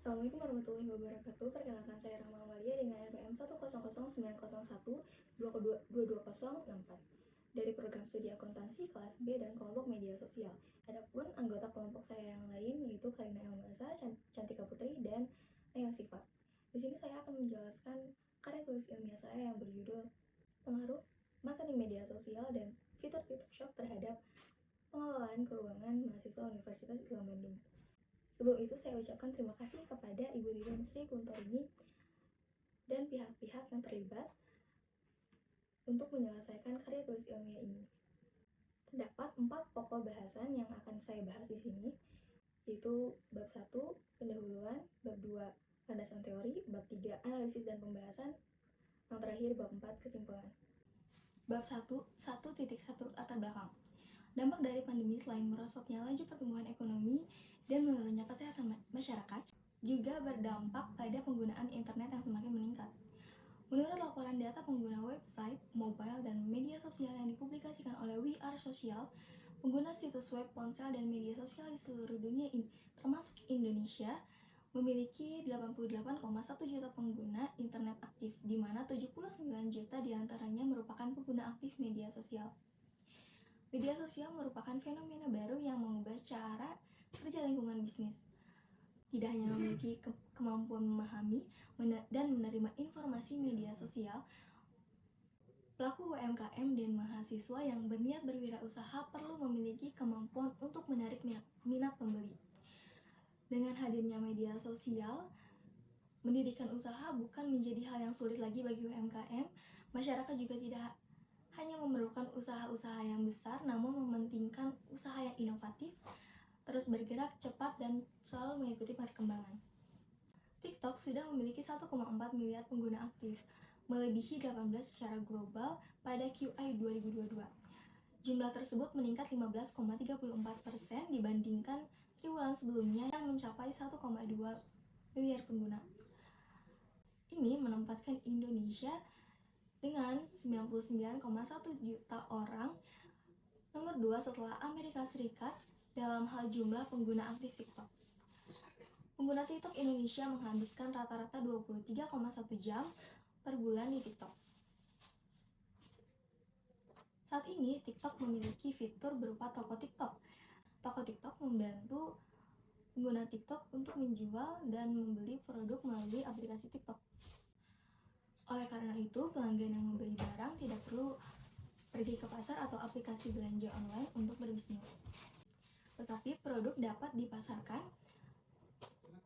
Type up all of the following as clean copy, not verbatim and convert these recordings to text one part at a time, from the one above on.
Assalamualaikum warahmatullahi wabarakatuh. Perkenalkan saya Rahma Amalia dengan NPM 10090922064 dari program studi akuntansi kelas B dan kelompok media sosial. Adapun anggota kelompok saya yang lain yaitu Karina Elmasa, Cantika Putri, dan Ayang Sifa. Di sini saya akan menjelaskan karya tulis ilmiah saya yang berjudul Pengaruh Marketing Media Sosial dan Fitur TikTok Shop terhadap Pengelolaan Keuangan Mahasiswa Universitas Islam Bandung. Sebelum itu saya ucapkan terima kasih kepada Ibu Ririn Sri Kuntorini dan pihak-pihak yang terlibat untuk menyelesaikan karya tulis ilmiah ini. Terdapat 4 pokok bahasan yang akan saya bahas di sini, yaitu bab 1, pendahuluan, bab 2, landasan teori, bab 3, analisis dan pembahasan, yang terakhir bab 4, kesimpulan. Bab 1, 1.1 latar belakang. Dampak dari pandemi selain merosotnya laju pertumbuhan ekonomi dan menurunnya kesehatan masyarakat, juga berdampak pada penggunaan internet yang semakin meningkat. Menurut laporan data pengguna website, mobile, dan media sosial yang dipublikasikan oleh We Are Social, pengguna situs web, ponsel, dan media sosial di seluruh dunia termasuk Indonesia, memiliki 88,1 juta pengguna internet aktif, di mana 79 juta diantaranya merupakan pengguna aktif media sosial. Media sosial merupakan fenomena baru yang mengubah cara kerja lingkungan bisnis. Tidak hanya memiliki kemampuan memahami dan menerima informasi media sosial, pelaku UMKM dan mahasiswa yang berniat berwirausaha perlu memiliki kemampuan untuk menarik minat pembeli. Dengan hadirnya media sosial, mendirikan usaha bukan menjadi hal yang sulit lagi bagi UMKM. Masyarakat juga tidak hanya memerlukan usaha-usaha yang besar, namun mementingkan usaha yang inovatif, terus bergerak cepat, dan selalu mengikuti perkembangan. TikTok sudah memiliki 1,4 miliar pengguna aktif, melebihi 18 secara global pada QI 2022. Jumlah tersebut meningkat 15,34% dibandingkan triwulan sebelumnya yang mencapai 1,2 miliar pengguna. Ini menempatkan Indonesia dengan 99,1 juta orang, nomor 2 setelah Amerika Serikat dalam hal jumlah pengguna aktif TikTok. Pengguna TikTok Indonesia menghabiskan rata-rata 23,1 jam per bulan di TikTok. Saat ini, TikTok memiliki fitur berupa toko TikTok. Toko TikTok membantu pengguna TikTok untuk menjual dan membeli produk melalui aplikasi TikTok. Oleh karena itu, pelanggan yang membeli barang tidak perlu pergi ke pasar atau aplikasi belanja online untuk berbisnis. Tetapi produk dapat dipasarkan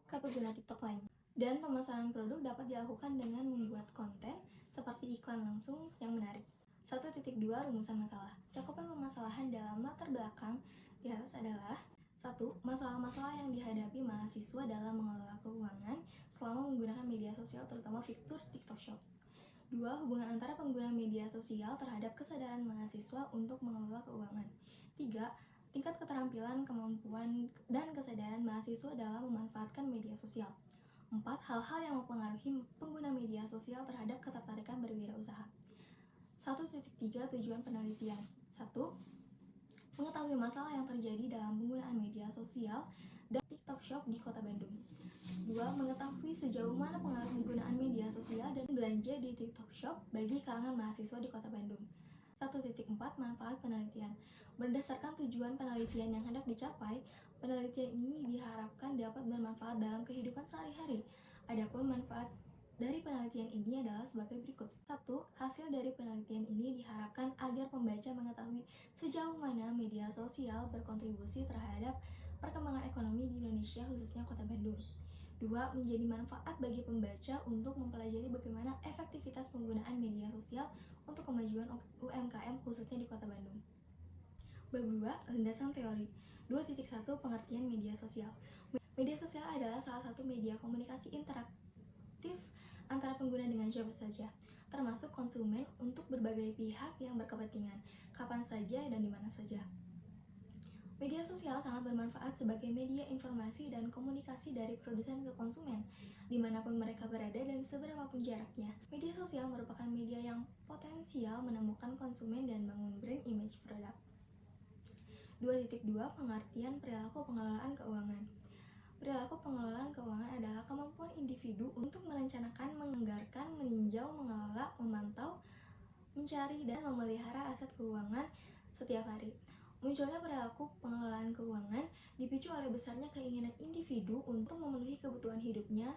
ke pengguna TikTok lain. Dan pemasaran produk dapat dilakukan dengan membuat konten seperti iklan langsung yang menarik. 1.2 Rumusan masalah. Cakupan permasalahan dalam latar belakang di atas adalah 1. Masalah-masalah yang dihadapi mahasiswa dalam mengelola keuangan selama menggunakan media sosial, terutama fitur TikTok Shop. 2. Hubungan antara pengguna media sosial terhadap kesadaran mahasiswa untuk mengelola keuangan. 3. Tingkat keterampilan, kemampuan, dan kesadaran mahasiswa dalam memanfaatkan media sosial. 4. Hal-hal yang mempengaruhi pengguna media sosial terhadap ketertarikan berwirausaha. 1.3 Tujuan penelitian. 1. Mengetahui masalah yang terjadi dalam penggunaan media sosial dan TikTok Shop di Kota Bandung. 2. Mengetahui sejauh mana pengaruh penggunaan media sosial dan belanja di TikTok Shop bagi kalangan mahasiswa di Kota Bandung. 1.4 Manfaat penelitian. Berdasarkan tujuan penelitian yang hendak dicapai, penelitian ini diharapkan dapat bermanfaat dalam kehidupan sehari-hari. Adapun manfaat dari penelitian ini adalah sebagai berikut. 1. Hasil dari penelitian ini diharapkan agar pembaca mengetahui sejauh mana media sosial berkontribusi terhadap perkembangan ekonomi di Indonesia, khususnya Kota Bandung. 2. Menjadi manfaat bagi pembaca untuk mempelajari bagaimana efektivitas penggunaan media sosial untuk kemajuan UMKM, khususnya di Kota Bandung. Bab 2. Landasan teori. 2.1 Pengertian media sosial. Media sosial adalah salah satu media komunikasi interaktif antara pengguna dengan siapa saja, termasuk konsumen, untuk berbagai pihak yang berkepentingan, kapan saja dan di mana saja. Media sosial sangat bermanfaat sebagai media informasi dan komunikasi dari produsen ke konsumen, dimanapun mereka berada dan seberapapun jaraknya. Media sosial merupakan media yang potensial menemukan konsumen dan bangun brand image produk. 2.2 Pengertian perilaku pengelolaan keuangan. Perilaku pengelolaan keuangan adalah individu untuk merencanakan, menganggarkan, meninjau, mengelola, memantau, mencari, dan memelihara aset keuangan setiap hari. Munculnya perilaku pengelolaan keuangan dipicu oleh besarnya keinginan individu untuk memenuhi kebutuhan hidupnya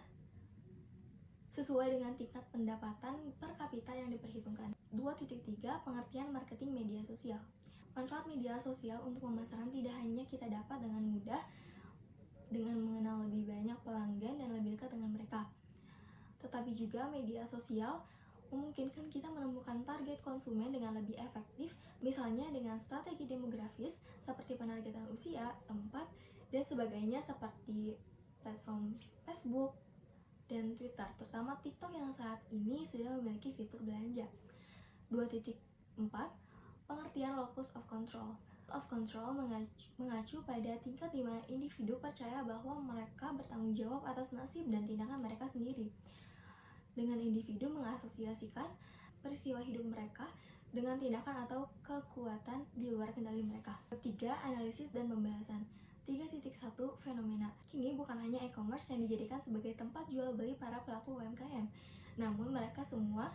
sesuai dengan tingkat pendapatan per kapita yang diperhitungkan. 2.3 Pengertian marketing media sosial. Manfaat media sosial untuk pemasaran tidak hanya kita dapat dengan mudah dengan mengenal lebih banyak pelanggan dan lebih dekat dengan mereka, tetapi juga media sosial memungkinkan kita menemukan target konsumen dengan lebih efektif, misalnya dengan strategi demografis seperti penargetan usia, tempat, dan sebagainya seperti platform Facebook dan Twitter, terutama TikTok yang saat ini sudah memiliki fitur belanja. 2.4 Pengertian locus of control. Of control mengacu pada tingkat di mana individu percaya bahwa mereka bertanggung jawab atas nasib dan tindakan mereka sendiri. Dengan individu mengasosiasikan peristiwa hidup mereka dengan tindakan atau kekuatan di luar kendali mereka. 3. Analisis dan pembahasan. 3.1 Fenomena. Kini bukan hanya e-commerce yang dijadikan sebagai tempat jual beli para pelaku UMKM, namun mereka semua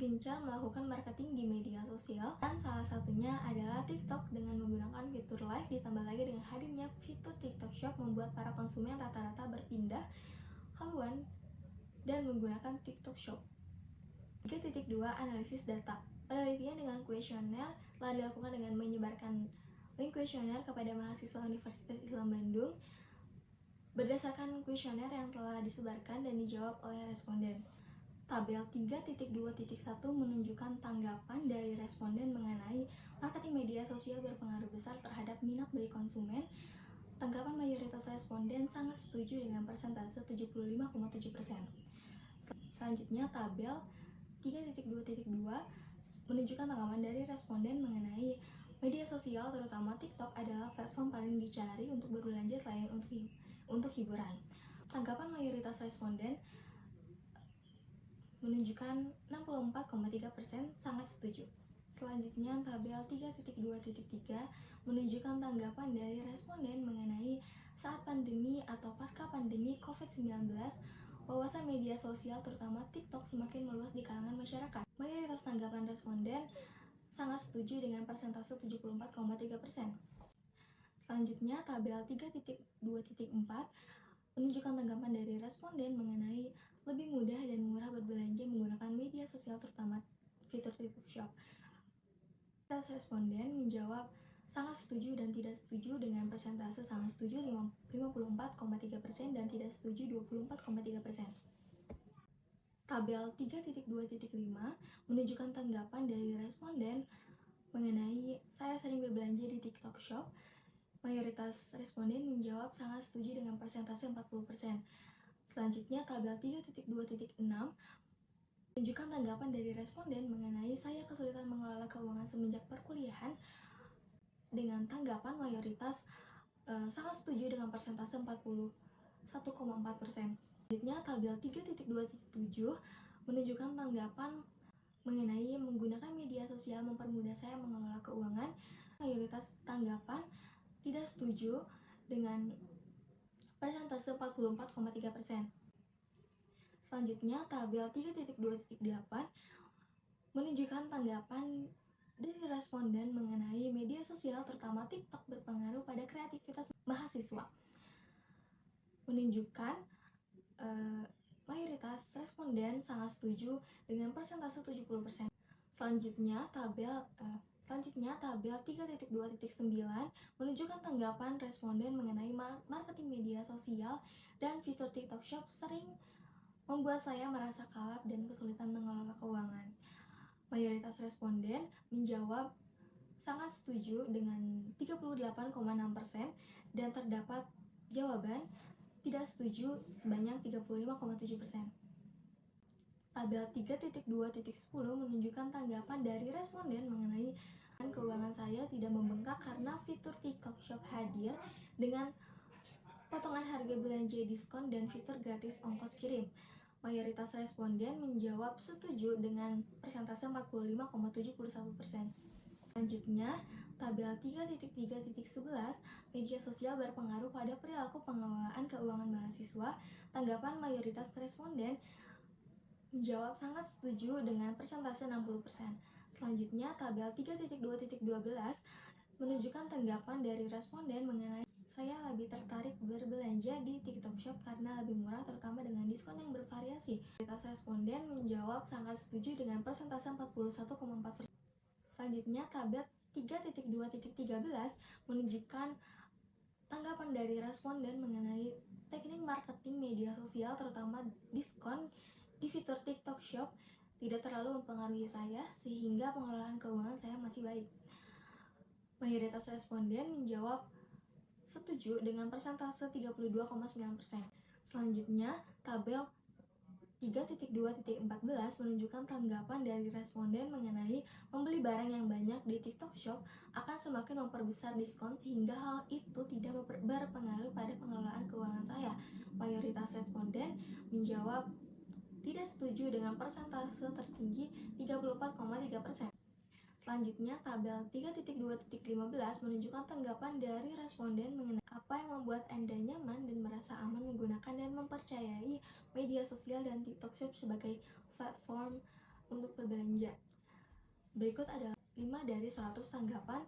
gencar melakukan marketing di media sosial, dan salah satunya adalah TikTok. Dengan menggunakan fitur live ditambah lagi dengan hadirnya fitur TikTok Shop membuat para konsumen rata-rata berpindah haluan dan menggunakan TikTok Shop. 3.2 Analisis data. Penelitian dengan kuesioner telah dilakukan dengan menyebarkan link kuesioner kepada mahasiswa Universitas Islam Bandung. Berdasarkan kuesioner yang telah disebarkan dan dijawab oleh responden, tabel 3.2.1 menunjukkan tanggapan dari responden mengenai marketing media sosial berpengaruh besar terhadap minat beli konsumen. Tanggapan mayoritas responden sangat setuju dengan persentase 75,7%. Selanjutnya, tabel 3.2.2 menunjukkan tanggapan dari responden mengenai media sosial, terutama TikTok adalah platform paling dicari untuk berbelanja selain untuk hiburan. Tanggapan mayoritas responden menunjukkan 64,3% sangat setuju. Selanjutnya, tabel 3.2.3 menunjukkan tanggapan dari responden mengenai saat pandemi atau pasca pandemi COVID-19, wawasan media sosial terutama TikTok semakin meluas di kalangan masyarakat. Mayoritas tanggapan responden sangat setuju dengan persentase 74,3%. Selanjutnya, tabel 3.2.4 menunjukkan tanggapan dari responden mengenai lebih mudah dan murah berbelanja menggunakan media sosial terutama fitur TikTok Shop. Responden menjawab sangat setuju dan tidak setuju dengan persentase sangat setuju 54,3% dan tidak setuju 24,3%. Tabel 3.2.5 menunjukkan tanggapan dari responden mengenai saya sering berbelanja di TikTok Shop. Mayoritas responden menjawab sangat setuju dengan persentase 40%. Selanjutnya, tabel 3.2.6 menunjukkan tanggapan dari responden mengenai saya kesulitan mengelola keuangan semenjak perkuliahan dengan tanggapan mayoritas sangat setuju dengan persentase 41,4%. Selanjutnya, tabel 3.2.7 menunjukkan tanggapan mengenai menggunakan media sosial mempermudah saya mengelola keuangan. Mayoritas tanggapan tidak setuju dengan persentase 44,3%. Selanjutnya, tabel 3.2.8 menunjukkan tanggapan dari responden mengenai media sosial terutama TikTok berpengaruh pada kreativitas mahasiswa. Menunjukkan mayoritas responden sangat setuju dengan persentase 70%. Selanjutnya, tabel 3.2.9 menunjukkan tanggapan responden mengenai marketing media sosial dan fitur TikTok Shop sering membuat saya merasa kalap dan kesulitan mengelola keuangan. Mayoritas responden menjawab sangat setuju dengan 38,6% dan terdapat jawaban tidak setuju sebanyak 35,7%. Tabel 3.2.10 menunjukkan tanggapan dari responden mengenai keuangan saya tidak membengkak karena fitur TikTok Shop hadir dengan potongan harga belanja diskon dan fitur gratis ongkos kirim. Mayoritas responden menjawab setuju dengan persentase 45,71%. Selanjutnya, tabel 3.3.11, media sosial berpengaruh pada perilaku pengelolaan keuangan mahasiswa. Tanggapan mayoritas responden menjawab sangat setuju dengan persentase 60%. Selanjutnya, tabel 3.2.12 menunjukkan tanggapan dari responden mengenai saya lebih tertarik berbelanja di TikTok Shop karena lebih murah, terutama dengan diskon yang bervariasi. Mayoritas responden menjawab sangat setuju dengan persentase 41,4%. Selanjutnya, tabel 3.2.13 menunjukkan tanggapan dari responden mengenai teknik marketing media sosial, terutama diskon di fitur TikTok Shop tidak terlalu mempengaruhi saya, sehingga pengelolaan keuangan saya masih baik. Mayoritas responden menjawab setuju dengan persentase 32,9%. Selanjutnya, tabel 3.2.14 menunjukkan tanggapan dari responden mengenai membeli barang yang banyak di TikTok Shop akan semakin memperbesar diskon, sehingga hal itu tidak berpengaruh pada pengelolaan keuangan saya. Mayoritas responden menjawab tidak setuju dengan persentase tertinggi 34,3%. Selanjutnya, tabel 3.2.15 menunjukkan tanggapan dari responden mengenai apa yang membuat Anda nyaman dan merasa aman menggunakan dan mempercayai media sosial dan TikTok Shop sebagai platform untuk berbelanja. Berikut adalah 5 dari 100 tanggapan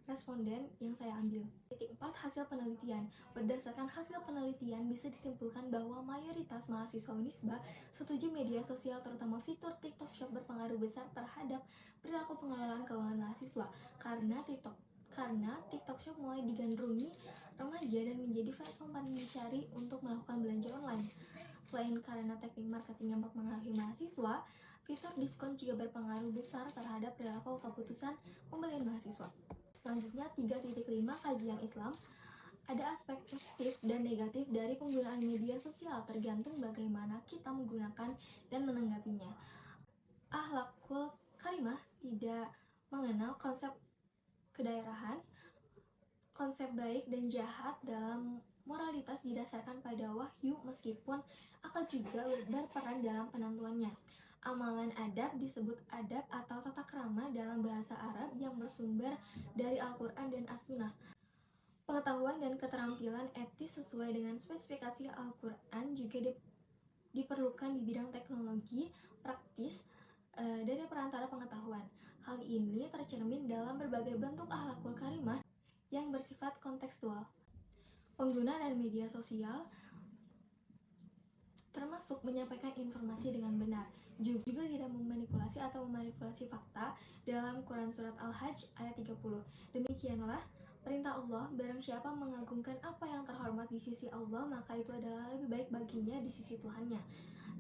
responden yang saya ambil. Titik 4, hasil penelitian. Berdasarkan hasil penelitian, bisa disimpulkan bahwa mayoritas mahasiswa Unisba setuju media sosial, terutama fitur TikTok Shop, berpengaruh besar terhadap perilaku pengelolaan keuangan mahasiswa. Karena TikTok Shop mulai digandrungi remaja dan menjadi platform paling dicari untuk melakukan belanja online. Selain karena teknik marketing yang mempengaruhi mahasiswa, fitur diskon juga berpengaruh besar terhadap perilaku keputusan pembelian mahasiswa. Selanjutnya, 3.5 kajian Islam. Ada aspek positif dan negatif dari penggunaan media sosial, tergantung bagaimana kita menggunakan dan menanggapinya. Akhlakul karimah tidak mengenal konsep kedaerahan. Konsep baik dan jahat dalam moralitas didasarkan pada wahyu, meskipun akal juga berperan dalam penentuannya. Amalan adab disebut adab atau tata krama dalam bahasa Arab yang bersumber dari Al-Quran dan As-Sunnah. Pengetahuan dan keterampilan etis sesuai dengan spesifikasi Al-Quran juga diperlukan di bidang teknologi praktis dari perantara pengetahuan. Hal ini tercermin dalam berbagai bentuk akhlakul karimah yang bersifat kontekstual. Pengguna dan media sosial termasuk menyampaikan informasi dengan benar, juga tidak memanipulasi atau memanipulasi fakta dalam Quran Surat Al-Hajj ayat 30. Demikianlah perintah Allah, barang siapa mengagungkan apa yang terhormat di sisi Allah, maka itu adalah lebih baik baginya di sisi Tuhannya.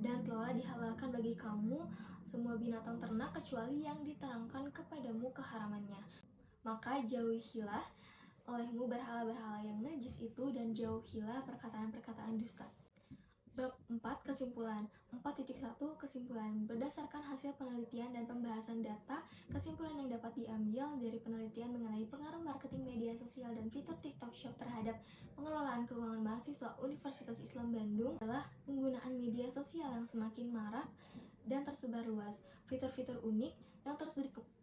Dan telah dihalalkan bagi kamu semua binatang ternak kecuali yang diterangkan kepadamu keharamannya. Maka jauhilah olehmu berhala-berhala yang najis itu, dan jauhilah perkataan-perkataan dusta. Bab 4, kesimpulan. 4.1 kesimpulan. Berdasarkan hasil penelitian dan pembahasan data, kesimpulan yang dapat diambil dari penelitian mengenai pengaruh marketing media sosial dan fitur TikTok Shop terhadap pengelolaan keuangan mahasiswa Universitas Islam Bandung adalah penggunaan media sosial yang semakin marak dan tersebar luas, fitur-fitur unik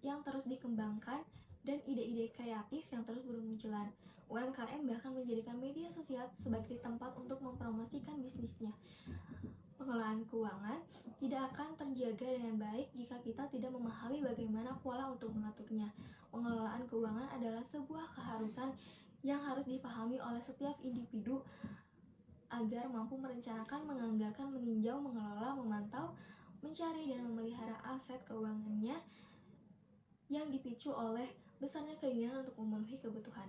yang terus dikembangkan, dan ide-ide kreatif yang terus bermunculan. UMKM bahkan menjadikan media sosial sebagai tempat untuk mempromosikan bisnisnya. Pengelolaan keuangan tidak akan terjaga dengan baik jika kita tidak memahami bagaimana pola untuk mengaturnya. Pengelolaan keuangan adalah sebuah keharusan yang harus dipahami oleh setiap individu agar mampu merencanakan, menganggarkan, meninjau, mengelola, memantau, mencari, dan memelihara aset keuangannya yang dipicu oleh besarnya keinginan untuk memenuhi kebutuhan.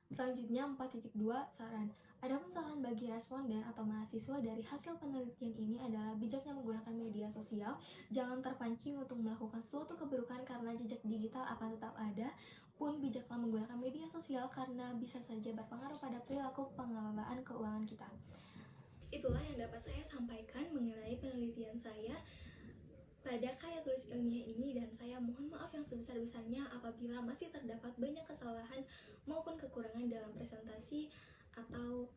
Selanjutnya, 4.2 saran. Adapun saran bagi responden atau mahasiswa dari hasil penelitian ini adalah bijaknya menggunakan media sosial. Jangan terpancing untuk melakukan suatu keburukan karena jejak digital akan tetap ada. Pun bijaklah menggunakan media sosial karena bisa saja berpengaruh pada perilaku pengelolaan keuangan kita. Itulah yang dapat saya sampaikan mengenai penelitian saya pada karya tulis ilmiah ini, dan saya mohon maaf yang sebesar-besarnya apabila masih terdapat banyak kesalahan maupun kekurangan dalam presentasi atau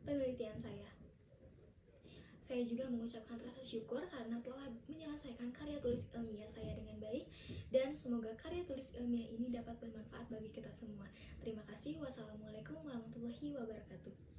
penelitian saya. Saya juga mengucapkan rasa syukur karena telah menyelesaikan karya tulis ilmiah saya dengan baik, dan semoga karya tulis ilmiah ini dapat bermanfaat bagi kita semua. Terima kasih. Wassalamualaikum warahmatullahi wabarakatuh.